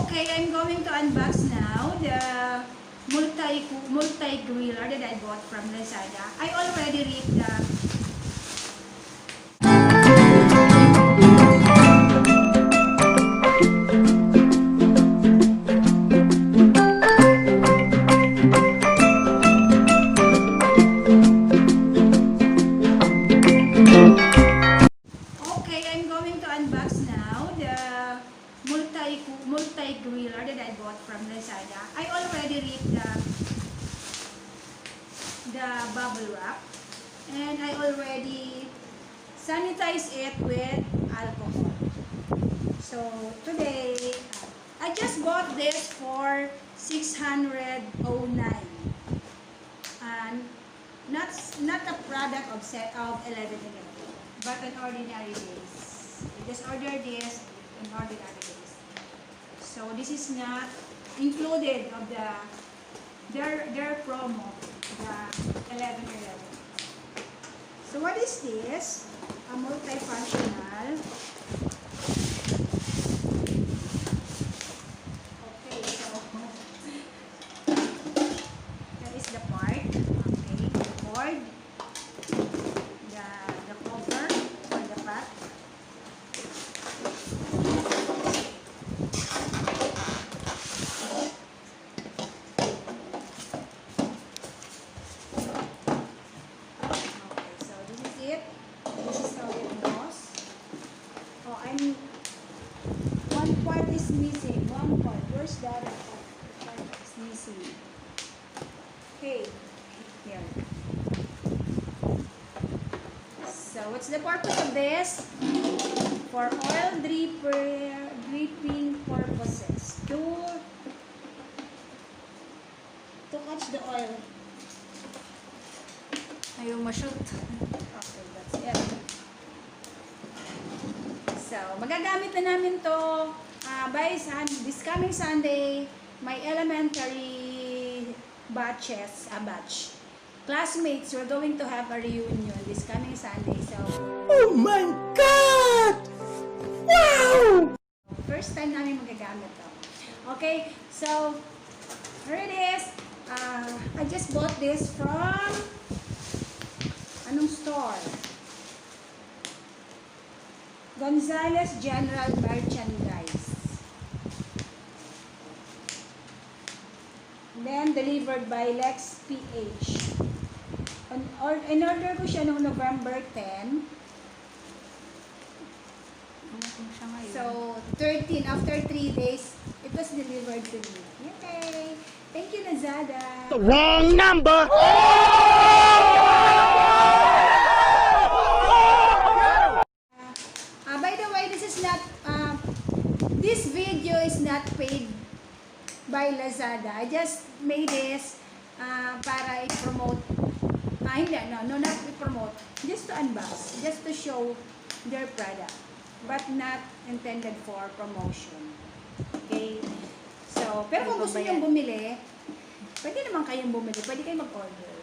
Okay, I'm going to unbox now the multi-griller that I bought from Lazada. I already read the Okay, I'm going to unbox now the multi-griller that I bought from Lazada. I already read the bubble wrap and I already sanitize it with alcohol. So today I just bought this for 609 and not a product of 11, but on ordinary days. I just ordered this in ordinary days. So this is not included of their promo, the 11. So what is this? A multifunctional. Okay, so that is the part. Okay, the cord, the cover for the pot. One part is missing. One part. Where's the other part? The part is missing. Okay. Here. So, what's the purpose of this? For oil dripping purposes. To catch the oil. Ayaw ma-shoot. Okay, that's it. So, magagamit na namin to by this coming Sunday. My elementary batch. Classmates, we're going to have a reunion this coming Sunday. So, oh my God! Wow! First time namin magagamit to. Okay, so, here it is. I just bought this from anong store? Gonzales General Merchandise. Then, delivered by Lex PH. In order ko siya noong November 10. So, 13, after 3 days, it was delivered to me. Yay! Thank you, Lazada. The wrong number! By the way, this is not, this video is not paid by Lazada. I just made this para i-promote. No, not i-promote. Just to unbox. Just to show their product. But not intended for promotion. Okay? So, pero kung gusto nyo bumili, pwede naman kayong bumili. Pwede kayong mag-order.